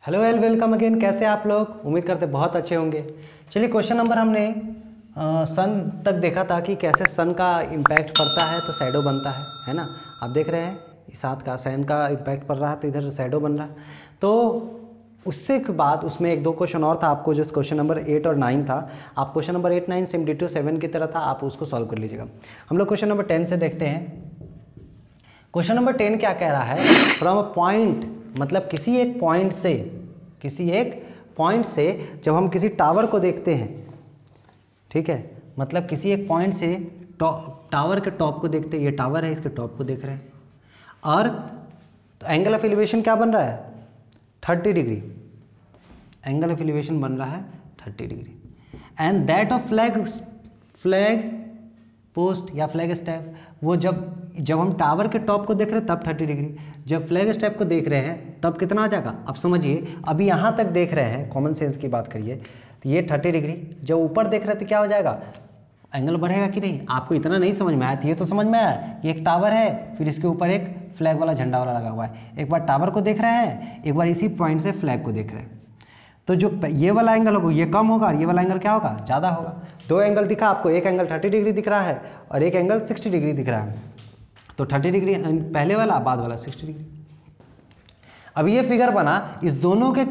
Hello L welcome again. कैसे आप लोग? उम्मीद करते बहुत अच्छे होंगे। चलिए क्वेश्चन नंबर हमने सन तक देखा था कि कैसे सन का इम्पैक्ट पड़ता है तो शैडो बनता है ना। आप देख रहे हैं इस हाथ का सन का इम्पैक्ट पड़ रहा है तो इधर शैडो बन रहा है। तो उससे के बाद उसमें एक दो क्वेश्चन और था आपको, जो क्वेश्चन नंबर 8 और 9 था। आप क्वेश्चन नंबर 8 9 सेम डिटो 7 की तरह था, आप उसको सॉल्व कर लीजिएगा। हम लोग क्वेश्चन नंबर 10 से देखते हैं। क्वेश्चन नंबर 10 क्या कह रहा है? फ्रॉम अ पॉइंट, मतलब किसी एक पॉइंट से जब हम किसी टावर को देखते हैं, ठीक है, मतलब किसी एक पॉइंट से टावर के टॉप को देखते हैं। ये टावर है, इसके टॉप को देख रहे हैं और तो एंगल ऑफ एलिवेशन क्या बन रहा है? 30 डिग्री। एंगल ऑफ एलिवेशन बन रहा है 30 degree. And that of flag post या फ्लैग स्टेप, वो जब हम टावर के टॉप को देख रहे हैं तब 30 डिग्री, जब फ्लैग स्टेप को देख रहे हैं तब कितना आ जाएगा? अब समझिए, अभी यहाँ तक देख रहे हैं, कॉमन सेंस की बात करिए तो ये 30 डिग्री, जब ऊपर देख रहे हैं तो क्या हो जाएगा? एंगल बढ़ेगा कि नहीं? आपको इतना नहीं समझ में आया तो ये तो समझ में आया, ये एक टावर है, फिर इसके ऊपर एक फ्लैग वाला झंडा वाला लगा हुआ है। एक बार टावर को देख रहे हैं, एक बार इसी पॉइंट से फ्लैग को देख रहे हैं, तो जो ये वाला एंगल होगा ये कम होगा, ये वाला एंगल क्या होगा? ज़्यादा होगा। दो एंगल दिखा आपको, एक एंगल 30 डिग्री दिख रहा है और एक एंगल 60 डिग्री दिख रहा है। तो 30 डिग्री पहले वाला, बाद वाला 60 डिग्री। अब ये फिगर बना, इस दोनों के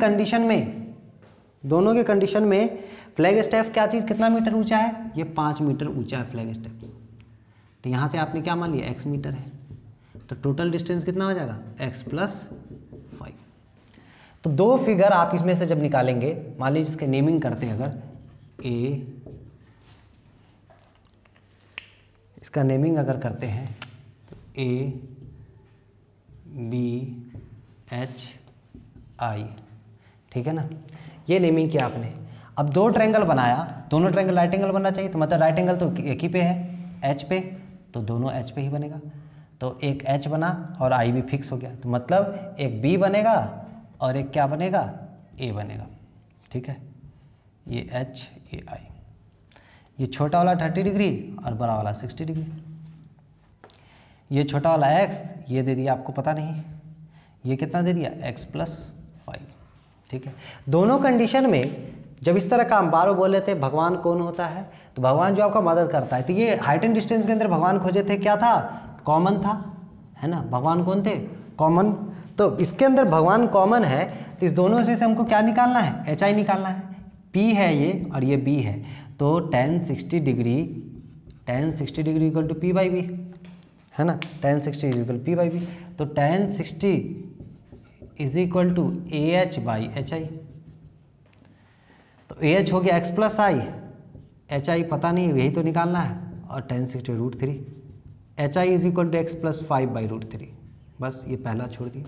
कंडीशन में फ्लैग स्टेप क्या चीज़ कितना मीटर ऊंचा है? ये 5 मीटर ऊंचा है फ्लैग स्टेप। तो यहाँ से आपने क्या मान लिया? x मीटर है। तो टोटल डिस्टेंस कितना हो जाएगा? x + 5। तो दो फिगर आप इसमें से जब निकालेंगे, मान लीजिए इसके नेमिंग करते हैं, अगर ए, इसका नेमिंग अगर करते हैं तो A B H I, ठीक है ना, ये नेमिंग किया आपने। अब दो ट्रायंगल बनाया, दोनों ट्रायंगल राइट एंगल बनना चाहिए, तो मतलब राइट एंगल तो एक ही पे है, H पे, तो दोनों H पे ही बनेगा। तो एक H बना और I भी फिक्स हो गया, तो मतलब एक B बनेगा और एक क्या बनेगा? A बनेगा, ठीक है। ये H, ये I, ये छोटा वाला 30 डिग्री और बड़ा वाला 60 डिग्री। ये छोटा वाला x ये दे दिया, आपको पता नहीं ये कितना दे दिया? x + 5, ठीक है। दोनों कंडीशन में जब इस तरह का हम बार बोले थे भगवान कौन होता है, तो भगवान जो आपका मदद करता है। तो ये हाइट एंड डिस्टेंस के अंदर भगवान खोजे थे, क्या था? कॉमन था, है ना। भगवान कौन थे? कॉमन। तो इसके अंदर भगवान कॉमन है, तो इस दोनों में से हमको क्या निकालना है? HI निकालना है। P है ये और ये B है, तो tan 60 degree equal to P/B, है ना। tan 60 इक्वल P/B, तो tan 60 is equal to AH/HI। तो AH हो गया x + I, HI पता नहीं, यही तो निकालना है, और tan 60 √3, HI is equal to x + 5/√3। बस ये पहला छोड़ दिया।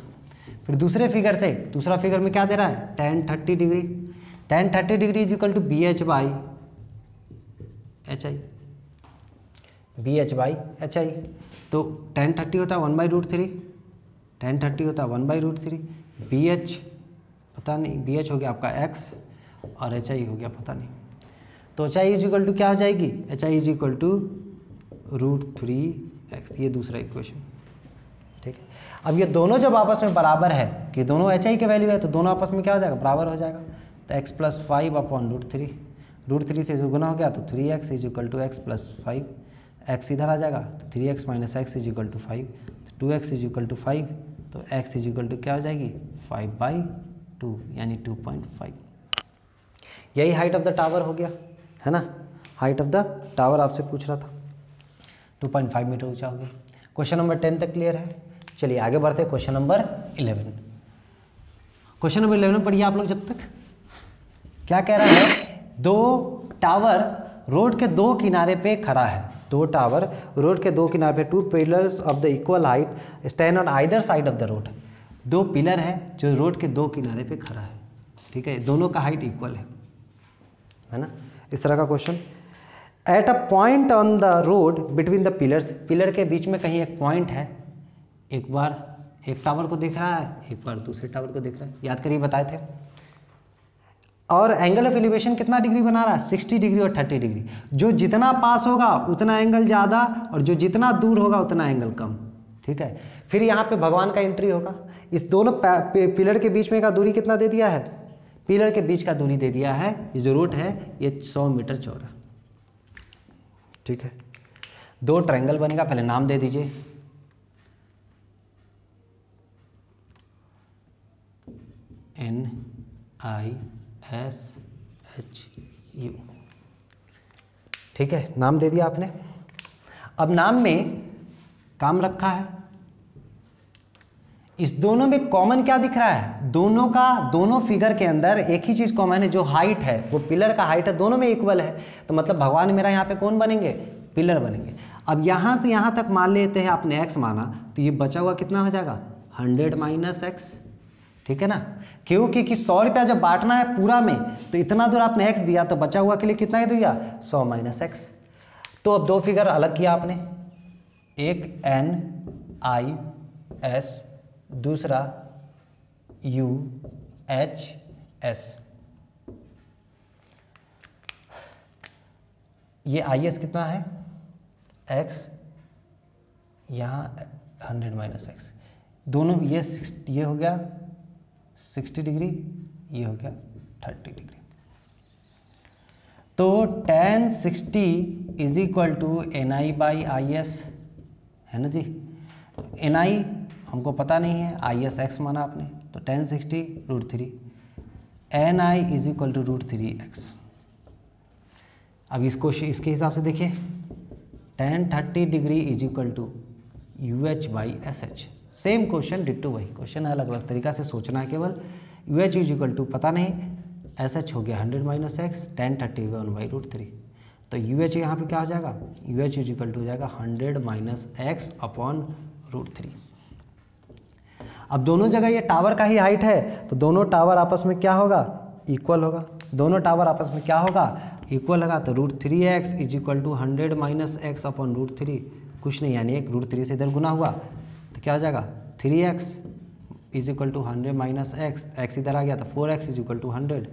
फिर दूसरे फिगर से, दूसरा फिगर में क्या दे रहा है? tan 30 degree is equal to BH/HI, BH/HI। तो tan 30 होता है 1/√3, tan 30 होता है 1/√3, BH पता नहीं, BH हो गया आपका x और HI हो गया पता नहीं। तो HI इज इक्वल टू क्या हो जाएगी? HI is equal to √3x, ये दूसरा इक्वेशन, ठीक है। अब ये दोनों जब आपस में बराबर है, कि दोनों HI के वैल्यू है, तो दोनों आपस में क्या हो जाएगा? बराबर हो जाएगा। तो x + 5/√3, √3 से गुना हो गया तो 3x is equal to x + 5, x इधर आ जाएगा तो 3x - x is equal to 5, तो 2x इज इक्वल टू 5, तो x इज इक्वल टू क्या हो जाएगी? 5/2, यानी 2.5। यही हाइट ऑफ द टावर हो गया, है ना। हाइट ऑफ द टावर आपसे पूछ रहा था, 2.5 मीटर ऊंचा हो गया। क्वेश्चन नंबर 10 तक क्लियर है। चलिए आगे बढ़ते हैं क्वेश्चन नंबर 11। क्वेश्चन नंबर 11 पढ़िए आप लोग जब तक। क्या कह रहा है? दो टावर रोड के दो किनारे पे खड़ा है, दो टावर रोड के दो किनारे पे, 2 pillars of the equal height stand on either side of the road. दो पिलर है जो रोड के दो किनारे पे खड़ा है, ठीक है, दोनों का हाइट इक्वल है ना। इस तरह का question. At a point on the road between the pillars, pillar के बीच में कहीं एक पॉइंट है, एक बार एक टावर को देख रहा है, एक बार दूसरे टावर को देख रहा है, याद करिए बताए थे। और एंगल ऑफ एलिवेशन कितना डिग्री बना रहा है? 60 डिग्री और 30 डिग्री। जो जितना पास होगा उतना एंगल ज़्यादा, और जो जितना दूर होगा उतना एंगल कम, ठीक है। फिर यहाँ पे भगवान का एंट्री होगा। इस दोनों पिलर के बीच में का दूरी कितना दे दिया है, पिलर के बीच का दूरी दे दिया है, ये जो रूट है ये 100 मीटर चौड़ा, ठीक है। दो ट्रायंगल बनेगा, पहले नाम दे दीजिए, NISHU, ठीक है, नाम दे दिया आपने। अब नाम में काम रखा है, इस दोनों में कॉमन क्या दिख रहा है, दोनों फिगर के अंदर एक ही चीज कॉमन है, जो हाइट है वो पिलर का हाइट है, दोनों में इक्वल है, तो मतलब भगवान मेरा यहाँ पे कौन बनेंगे, पिलर बनेंगे। अब यहाँ से यहाँ तक मान लेते हैं आपने x माना, तो ये बचा हुआ कितना हो जाएगा 100 माइनस x, ठीक है ना, क्योंकि 100 रुपया जब बांटना है पूरा में तो इतना दूर आपने x दिया, तो बचा हुआ के लिए कितना ही दिया 100 माइनस x। तो अब दो फिगर अलग किया आपने, एक NIS, दूसरा UHS। ये IS कितना है x, यहाँ 100 माइनस x, दोनों ये हो गया 60 डिग्री, ये हो गया 30 डिग्री। तो tan 60 is equal to NI/IS है ना जी। NI हमको पता नहीं है, IS x माना आपने, तो tan 60 √3, NI is equal to √3x। अब इसके हिसाब से देखिए, tan 30 degree is equal to UH/SH। Same question ditto वही क्वेश्चन, अलग अलग तरीका से सोचना है केवल। UH इज इक्वल टू पता नहीं, SH हो गया 100 माइनस x, tan 30 हो गया 1/√3, तो UH यहाँ पे क्या हो जाएगा, UH इज इक्वल टू हो जाएगा 100 माइनस x अपॉन √3। अब दोनों जगह ये टावर का ही हाइट है, तो दोनों टावर आपस में क्या होगा, इक्वल होगा, दोनों टावर आपस में क्या होगा, इक्वल होगा, तो √3x is equal to 100 minus x upon √3, कुछ नहीं यानी एक √3 से इधर गुना हुआ, तो क्या हो जाएगा 3x is equal to 100 minus x इधर आ गया, तो 4x is equal to 100,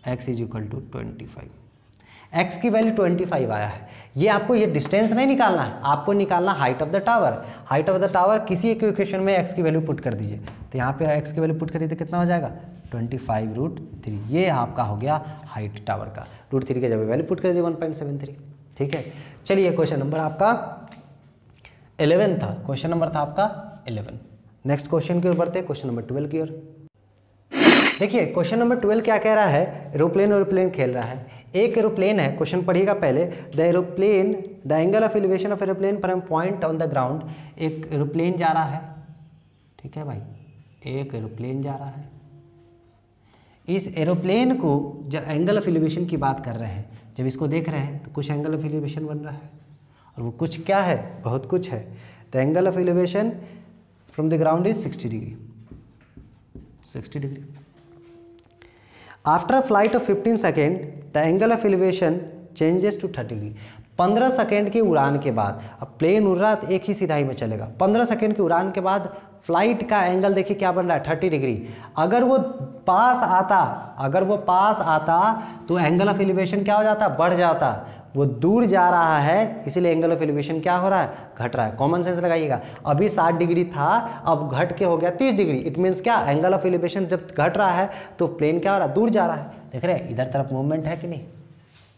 x is equal to 25। x की वैल्यू 25 आया है। ये आपको ये डिस्टेंस नहीं निकालना है, आपको निकालना height of the tower. Height of the tower किसी एक इक्वेशन में x की वैल्यू पुट कर दीजिए, तो यहाँ पे x की वैल्यू पुट करिए तो कितना हो जाएगा 25√3, ये आपका हो गया हाइट टावर का। √3 के जगह वैल्यू पुट कर दिए 1.73, ठीक है। चलिए क्वेश्चन नंबर आपका 11 था, क्वेश्चन नंबर था आपका 11। नेक्स्ट क्वेश्चन की ओर बढ़ते हैं, क्वेश्चन नंबर 12 की ओर। देखिए क्वेश्चन नंबर 12 क्या कह रहा है, एरोप्लेन खेल रहा है। एक एरोप्लेन है, क्वेश्चन पढ़िएगा पहले, the angle of elevation of aeroplane from point on the ground. एक एरोप्लेन जा रहा है, ठीक है भाई, एक एरोप्लेन जा रहा है। इस एरोप्लेन को जब एंगल ऑफ एलिवेशन की बात कर रहे हैं, जब इसको देख रहे हैं तो कुछ एंगल ऑफ एलिवेशन बन रहा है, और वो कुछ क्या है, बहुत कुछ है। The angle of elevation from the ground is 60 degree, 60 degree. After flight of 15 second the angle of elevation changes to 30 degree. 15 second की उड़ान के बाद, अब प्लेन उड़ रहा तो एक ही सिधाई में चलेगा, 15 सेकेंड की उड़ान के बाद फ्लाइट का एंगल देखिए क्या बन रहा है 30 डिग्री। अगर वो पास आता तो एंगल ऑफ एलिवेशन क्या हो जाता, बढ़ जाता। वो दूर जा रहा है इसीलिए एंगल ऑफ एलिवेशन क्या हो रहा है, घट रहा है। कॉमन सेंस लगाइएगा, अभी 60 डिग्री था, अब घट के हो गया 30 डिग्री। इट मीन्स क्या, एंगल ऑफ एलिवेशन जब घट रहा है तो प्लेन क्या हो रहा है, दूर जा रहा है। देख रहे हैं इधर तरफ मूवमेंट है कि नहीं,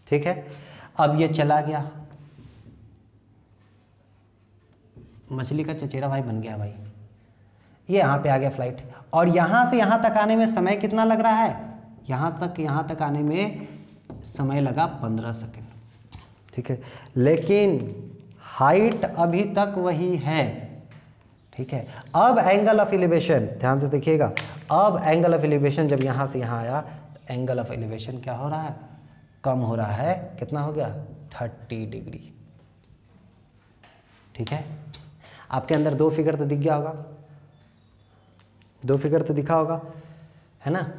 ठीक है। अब ये चला गया, मछली का चचेरा भाई बन गया भाई, ये यहाँ पे आ गया फ्लाइट, और यहाँ से यहाँ तक आने में समय कितना लग रहा है, यहाँ तक आने में समय लगा 15 सेकेंड, ठीक है। लेकिन हाइट अभी तक वही है, ठीक है। अब एंगल ऑफ एलिवेशन ध्यान से देखिएगा, अब एंगल ऑफ एलिवेशन जब यहाँ से यहाँ आया, एंगल ऑफ एलिवेशन क्या हो रहा है, कम हो रहा है। कितना हो गया 30 डिग्री, ठीक है। आपके अंदर दो फिगर तो दिख गया होगा, दो फिगर तो दिखा होगा, है ना।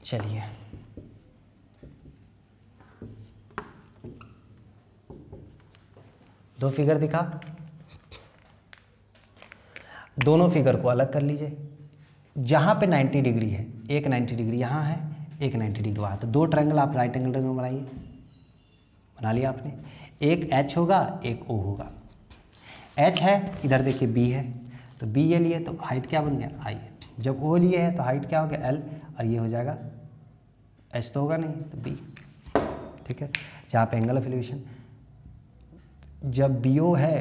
चलिए दो फिगर दिखा, दोनों फिगर को अलग कर लीजिए। जहां पे 90 डिग्री है, एक 90 डिग्री यहाँ है, एक 90 डिग्री वहाँ, तो दो ट्रायंगल आप राइट एंगल ट्रायंगल बनाइए। बना लिया आपने। एक H होगा, एक O होगा। H है, इधर देखिए B है, तो B ये लिए तो हाइट क्या बन गया I। जब O लिए है तो हाइट क्या हो गया L, और ये हो जाएगा H तो होगा नहीं तो B। ठीक है, जहाँ पे एंगल ऑफ एलिवेशन जब BO है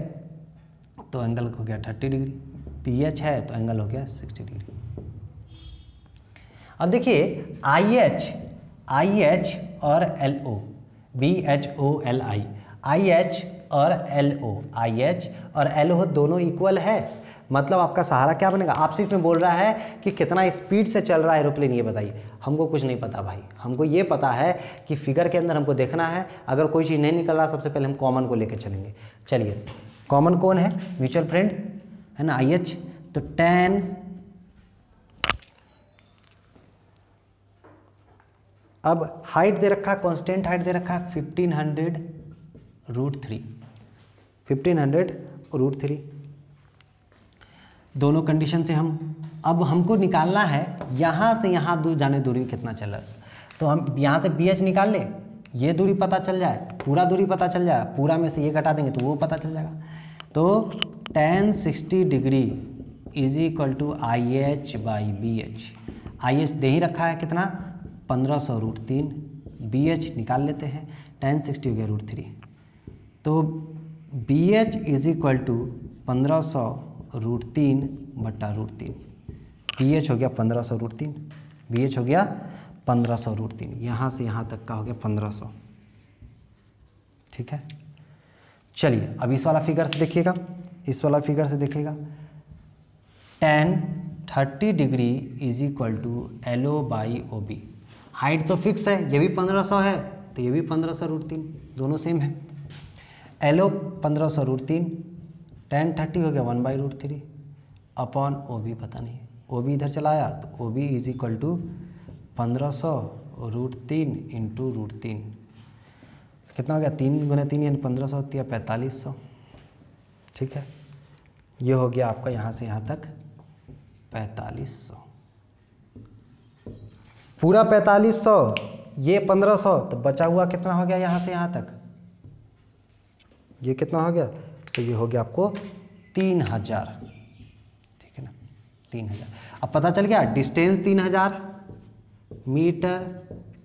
तो एंगल हो गया 30 डिग्री, BH है तो एंगल हो गया 60 डिग्री। अब देखिए IH और LO, BHOLI, IH और LO, IH और LO दोनों इक्वल है, मतलब आपका सहारा क्या बनेगा। आपसे इसमें बोल रहा है कि कितना स्पीड से चल रहा है एरोप्लेन, ये बताइए। हमको कुछ नहीं पता भाई, हमको ये पता है कि फिगर के अंदर हमको देखना है। अगर कोई चीज़ नहीं निकल रहा, सबसे पहले हम कॉमन को लेकर चलेंगे। चलिए, कॉमन कौन है, म्यूचुअल फ्रेंड है ना, IH। तो 10 अब हाइट दे रखा है, कांस्टेंट हाइट दे रखा है 1500√3, 1500√3। दोनों कंडीशन से अब हमको निकालना है यहाँ से यहाँ दूर जाने दूरी कितना चल रहा है। तो हम यहाँ से BH निकाल लें, ये दूरी पता चल जाए, पूरा दूरी पता चल जाए, पूरा में से ये घटा देंगे तो वो पता चल जाएगा। तो tan 60 degree is equal to IH/BH। IH दे ही रखा है कितना 1500√3, BH निकाल लेते हैं, tan 60 हो गया √3। तो BH is equal to 1500√3/√3। BH हो गया 1500√3, BH हो गया 1500√3, यहाँ से यहाँ तक का हो गया 1500। ठीक है, चलिए अब इस वाला फिगर से देखिएगा, इस वाला फिगर से देखिएगा, tan 30 degree is equal to LO/OB। Height तो फिक्स है, ये भी 1500 है तो ये भी 1500√3, दोनों सेम है। LO 1500√3, tan 30 हो गया 1/√3 अपॉन OB पता नहीं, OB इधर चला आया तो OB is equal to 1500√3 into √3, कितना हो गया 3 गुना 3 यानी 1500 होती है 4500। ठीक है, ये हो गया आपका यहाँ से यहाँ तक 4500, पूरा 4500, ये 1500, तो बचा हुआ कितना हो गया यहाँ से यहाँ तक, ये कितना हो गया, तो ये हो गया आपको 3000। ठीक है ना, 3000। अब पता चल गया डिस्टेंस 3000 मीटर,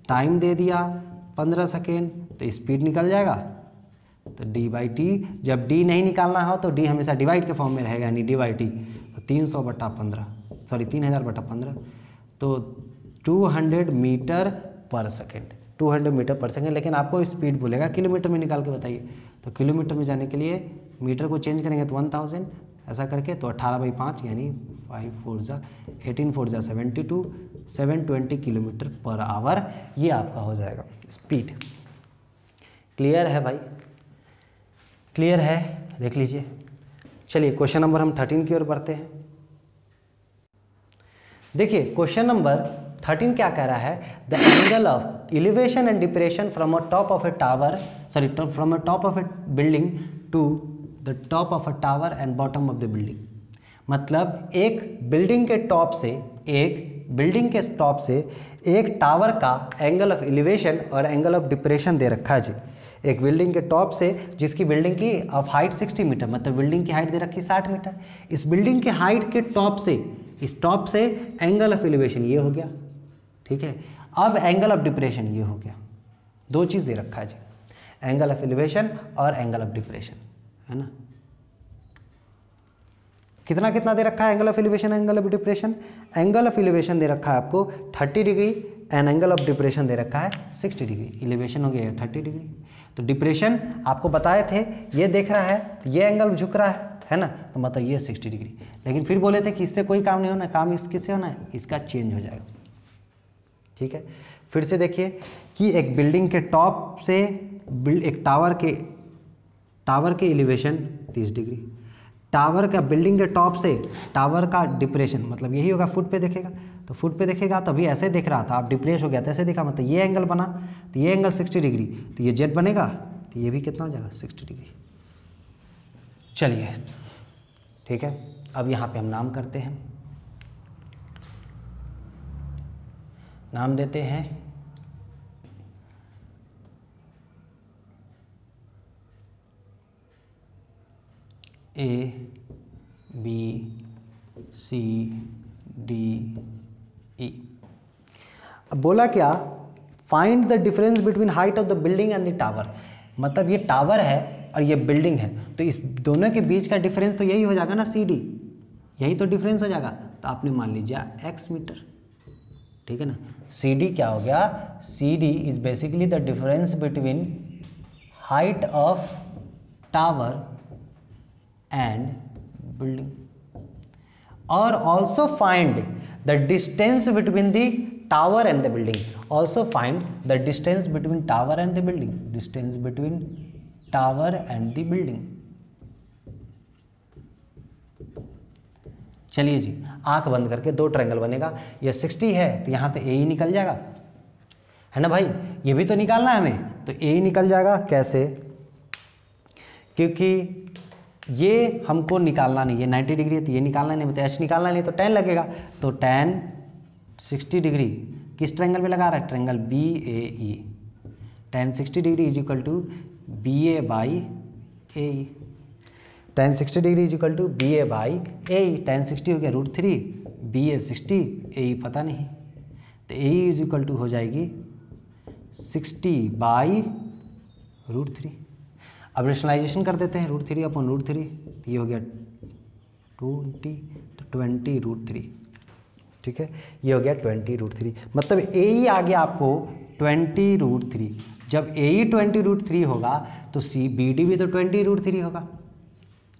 टाइम दे दिया 15 सेकेंड, तो स्पीड निकल जाएगा। तो D/T, जब D नहीं निकालना हो तो D हमेशा डिवाइड के फॉर्म में रहेगा, यानी D/T, तो 300/15, सॉरी 3000/15, तो 200 मीटर पर सेकेंड, 200 मीटर पर सेकेंड। लेकिन आपको स्पीड बोलेगा किलोमीटर में निकाल के बताइए, तो किलोमीटर में जाने के लिए मीटर को चेंज करेंगे तो 1000 ऐसा करके, तो 18/5 यानी 5 4 जा 18 4 जा 72, 720 किलोमीटर पर आवर, ये आपका हो जाएगा स्पीड। क्लियर है भाई, क्लियर है, देख लीजिए। चलिए क्वेश्चन नंबर हम 13 की ओर बढ़ते हैं। देखिए क्वेश्चन नंबर 13 क्या कह रहा है, the angle of elevation and depression from a top of a tower, sorry from a top of a building to the top of a tower and bottom of the building. मतलब एक building के top से, एक building के top से एक tower का angle of elevation और एंगल ऑफ डिप्रेशन दे रखा है जी। एक बिल्डिंग के टॉप से, जिसकी बिल्डिंग की ऑफ हाइट 60 मीटर, मतलब बिल्डिंग की हाइट दे रखी 60 मीटर, इस बिल्डिंग के हाइट के टॉप से, इस टॉप से एंगल ऑफ एलिवेशन ये हो गया। ठीक है, अब एंगल ऑफ डिप्रेशन ये हो गया, दो चीज़ दे रखा है जी, एंगल ऑफ एलिवेशन और एंगल ऑफ डिप्रेशन, है ना। कितना कितना दे रखा है angle of elevation, angle of depression. Angle of elevation दे रखा है आपको 30 degree and angle of depression दे रखा है 60 डिग्री। एलिवेशन हो गया 30 डिग्री, तो डिप्रेशन आपको बताए थे, ये देख रहा है, ये एंगल झुक रहा है ना, तो मतलब ये 60 डिग्री। लेकिन फिर बोले थे कि इससे कोई काम नहीं होना, काम इससे होना है, इसका चेंज हो जाएगा। ठीक है, फिर से देखिए कि एक बिल्डिंग के टॉप से एक टावर के एलिवेशन 30 डिग्री, टावर का बिल्डिंग के टॉप से टावर का डिप्रेशन, मतलब यही होगा, फुट पे देखेगा, तो फुट पे देखेगा तभी ऐसे दिख रहा था, आप डिप्रेस हो गया तो ऐसे दिखा, मतलब ये एंगल बना, तो ये एंगल 60 डिग्री, तो ये जेड बनेगा, तो ये भी कितना हो जाएगा 60 डिग्री। चलिए ठीक है, अब यहाँ पे हम नाम करते हैं, नाम देते हैं A B C D E. अब बोला क्या, find the difference between height of the building and the tower. मतलब ये टावर है और ये बिल्डिंग है, तो इस दोनों के बीच का डिफरेंस तो यही हो जाएगा ना, सी डी, यही तो डिफरेंस हो जाएगा। तो आपने मान लीजिए x मीटर, ठीक है ना। सी डी क्या हो गया, C D is basically the difference between height of tower and building, और also find the distance between the tower and the building, also find the distance between tower and the building, distance between tower and the building. चलिए जी, आंख बंद करके दो triangle बनेगा, ये 60 है तो यहाँ से ए ही निकल जाएगा, है ना भाई, ये भी तो निकालना है हमें, तो ए ही निकल जाएगा। कैसे, क्योंकि ये हमको निकालना नहीं है, 90 डिग्री है तो ये निकालना नहीं, मतलब एच निकालना नहीं तो tan लगेगा, तो tan 60 डिग्री किस ट्रायंगल में लगा रहा है, triangle B A E, tan 60 degree is equal to B A by A E, tan 60 degree is equal to B A by A E, tan 60 हो गया √3, बी ए 60, ए ई पता नहीं, तो ए ई इज इक्वल टू हो जाएगी 60 बाई √3। अब rationalisation कर देते हैं, √3 अपॉन √3, तो ये हो गया 20, तो 20 √3, ठीक है, ये हो गया 20 √3, मतलब ए ई आ गया आपको 20 √3। जब ए ई 20 √3 होगा तो सी बी डी भी तो 20 √3 होगा,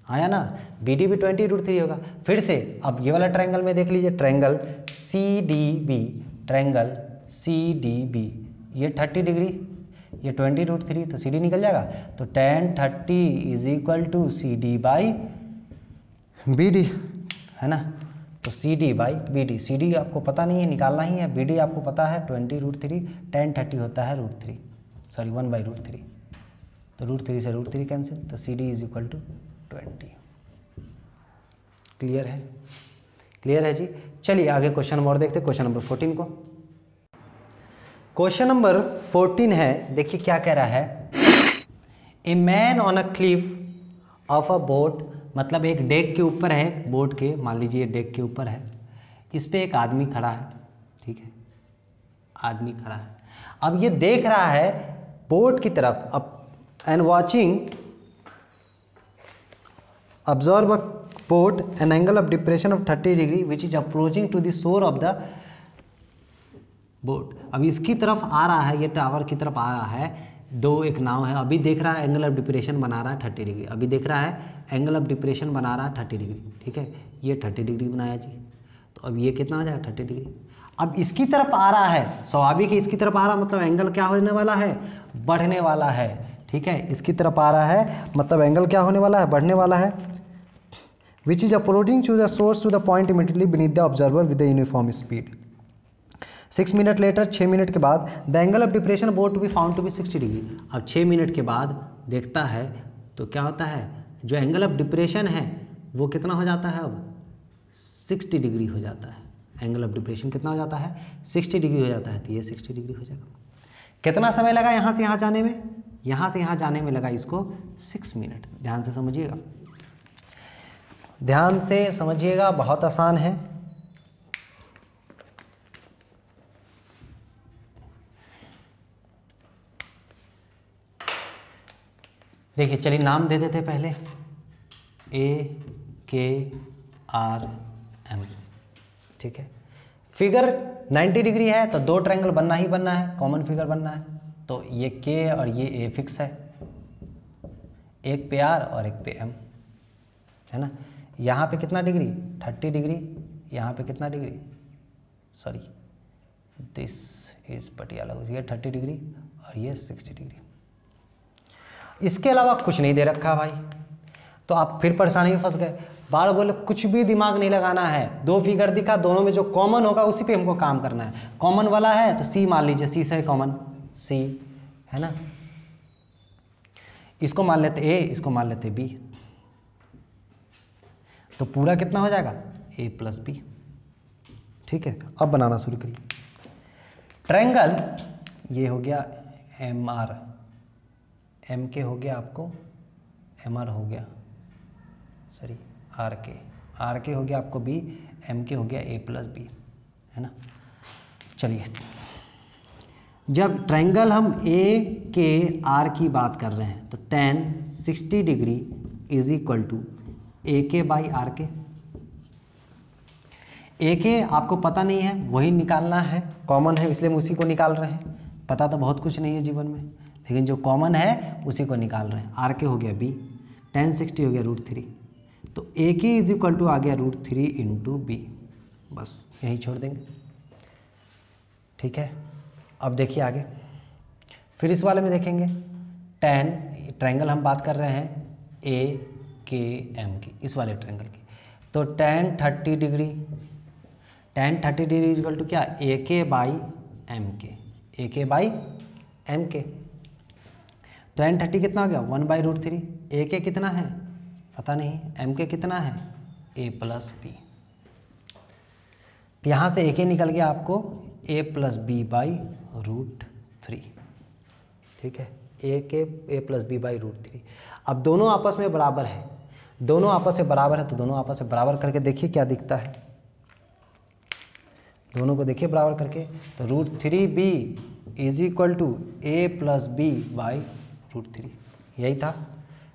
आया ना, बी डी भी 20 √3 होगा। फिर से अब ये वाला ट्रायंगल में देख लीजिए, triangle C D B, triangle C D B, ये 30 डिग्री, ये 20 √3, तो सी डी निकल जाएगा, तो tan 30 is equal to C D by B D, है ना, तो C D by B D, C D आपको पता नहीं है, निकालना ही है, बी डी आपको पता है 20 √3, tan 30 होता है √3, सॉरी 1/√3, तो √3 से √3 कैंसिल, तो C D is equal to 20। Clear है, क्लियर है जी। चलिए आगे क्वेश्चन नंबर देखते हैं, क्वेश्चन नंबर 14 को। क्वेश्चन नंबर 14 है, देखिए क्या कह रहा है, a man on a cliff of a boat, मतलब एक डेक के ऊपर है, बोट के, मान लीजिए डेक के ऊपर है, इस पे एक आदमी खड़ा है, ठीक है, आदमी खड़ा है, अब ये देख रहा है बोट की तरफ, अब and watching observe a boat an angle of depression of 30 degree which is approaching to the shore of the boat. अब इसकी तरफ आ रहा है, ये टावर की तरफ आ रहा है, दो एक नाव है, अभी देख रहा है एंगल ऑफ डिप्रेशन बना रहा है 30 डिग्री, अभी देख रहा है एंगल ऑफ डिप्रेशन बना रहा है 30 डिग्री, ठीक है, ये 30 डिग्री बनाया जी, तो अब ये कितना हो जाएगा 30 डिग्री। अब इसकी तरफ आ रहा है, स्वाभाविक है इसकी तरफ आ रहा, मतलब एंगल क्या होने वाला है, बढ़ने वाला है, ठीक है, इसकी तरफ आ रहा है, मतलब एंगल क्या होने वाला है, बढ़ने वाला है, which is approaching to the source to the point immediately beneath the observer with the uniform speed. 6 minute later, 6 minute के बाद the angle of depression boat to be found to be 60 degree. अब 6 minute के बाद देखता है तो क्या होता है, जो एंगल ऑफ डिप्रेशन है वो कितना हो जाता है, अब 60 डिग्री हो जाता है, एंगल ऑफ डिप्रेशन कितना हो जाता है, 60 डिग्री हो जाता है, तो ये 60 डिग्री हो जाएगा। कितना समय लगा यहाँ से यहाँ जाने में, यहाँ से यहाँ जाने में लगा इसको 6 मिनट। ध्यान से समझिएगा, ध्यान से समझिएगा, बहुत आसान है। देखिए चलिए नाम दे देते पहले, AKRM, ठीक है। फिगर 90 डिग्री है तो दो ट्रायंगल बनना ही बनना है, कॉमन फिगर बनना है, तो ये K और ये A फिक्स है, एक पे R और एक पे M, है ना। यहाँ पे कितना डिग्री, 30 डिग्री, यहाँ पे कितना degree, sorry this is Patiala, ये 30 डिग्री और ये 60 डिग्री। इसके अलावा कुछ नहीं दे रखा भाई, तो आप फिर परेशानी में फंस गए। बार बोले कुछ भी दिमाग नहीं लगाना है, दो फिगर दिखा, दोनों में जो कॉमन होगा उसी पे हमको काम करना है। कॉमन वाला है तो सी मान लीजिए, सी से कॉमन सी, है ना, इसको मान लेते ए, इसको मान लेते बी, तो पूरा कितना हो जाएगा a प्लस बी, ठीक है। अब बनाना शुरू करिए। ट्रायंगल ये हो गया MR, M के हो गया आपको MR हो गया सॉरी आर के हो गया आपको बी, एम के हो गया ए प्लस बी, है ना। चलिए, जब ट्रायंगल हम ए के आर की बात कर रहे हैं तो tan 60 degree is equal to A K by are के। ए के आपको पता नहीं है, वही निकालना है, कॉमन है इसलिए हम उसी को निकाल रहे हैं। पता तो बहुत कुछ नहीं है जीवन में, लेकिन जो कॉमन है उसी को निकाल रहे हैं। आर के हो गया बी, tan 60 हो गया √3, तो ए के इज इक्वल टू आ गया √3 इंटू बी, बस यही छोड़ देंगे, ठीक है। अब देखिए आगे, फिर इस वाले में देखेंगे tan, ट्रायंगल हम बात कर रहे हैं ए के एम की, इस वाले ट्रायंगल की, तो tan 30 degree is equal to क्या, ए के बाई एम के, ए के बाई एम के। तो tan 30 कितना हो गया 1/√3, ए के कितना है पता नहीं, एम के कितना है ए प्लस बी। तो यहाँ से ए के निकल गया आपको ए प्लस बी बाई √3, ठीक है, ए प्लस बी बाई √3। अब दोनों आपस में बराबर है, दोनों आपस में बराबर है, तो दोनों आपस में बराबर करके देखिए क्या दिखता है। दोनों को देखिए बराबर करके, तो √3b is equal to A plus B by √3, यही था,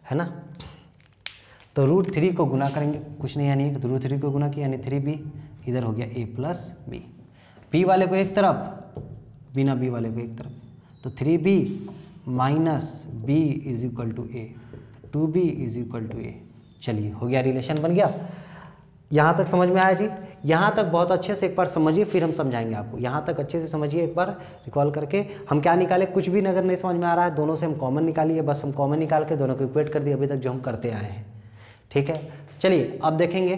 है ना। तो √3 को गुना करेंगे, कुछ नहीं यानी √3 को गुना किया यानी 3b, इधर हो गया ए प्लस बी, बी वाले को एक तरफ, बिना बी वाले को एक तरफ, तो 3b minus B is equal to A, 2b is equal to A. चलिए हो गया, रिलेशन बन गया। यहाँ तक समझ में आया जी? यहाँ तक बहुत अच्छे से एक बार समझिए, फिर हम समझाएंगे आपको। यहाँ तक अच्छे से समझिए, एक बार रिकॉल करके हम क्या निकाले, कुछ भी अगर नहीं समझ में आ रहा है, दोनों से हम कॉमन निकालिए, बस हम कॉमन निकाल के दोनों को इक्वेट कर दिए अभी तक जो हम करते आए हैं, ठीक है। चलिए अब देखेंगे,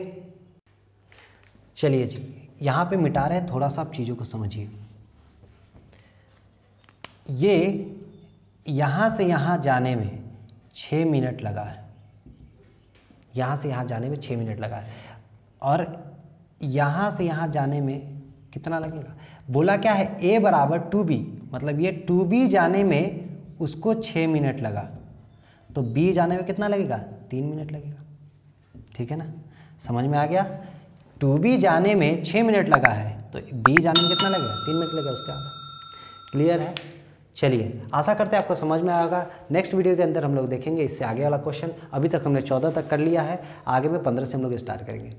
चलिए जी यहाँ पे मिटा रहे हैं, थोड़ा सा आप चीज़ों को समझिए। ये यहाँ से यहाँ जाने में 6 मिनट लगा है, यहाँ से यहाँ जाने में 6 मिनट लगा है, और यहाँ से यहाँ जाने में कितना लगेगा, बोला क्या है a बराबर 2b, मतलब ये 2b जाने में उसको 6 मिनट लगा, तो b जाने में कितना लगेगा 3 मिनट लगेगा, ठीक है ना, समझ में आ गया। 2b जाने में 6 मिनट लगा है, तो b जाने में कितना लगेगा 3 मिनट लगेगा उसके आगे, क्लियर है। चलिए आशा करते हैं आपको समझ में आएगा। नेक्स्ट वीडियो के अंदर हम लोग देखेंगे इससे आगे वाला क्वेश्चन। अभी तक हमने 14 तक कर लिया है, आगे में 15 से हम लोग स्टार्ट करेंगे।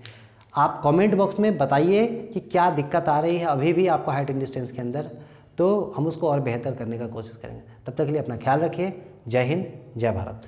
आप कमेंट बॉक्स में बताइए कि क्या दिक्कत आ रही है अभी भी आपको हाइट एंड डिस्टेंस के अंदर, तो हम उसको और बेहतर करने का कोशिश करेंगे। तब तक के लिए अपना ख्याल रखिए। जय हिंद, जय भारत।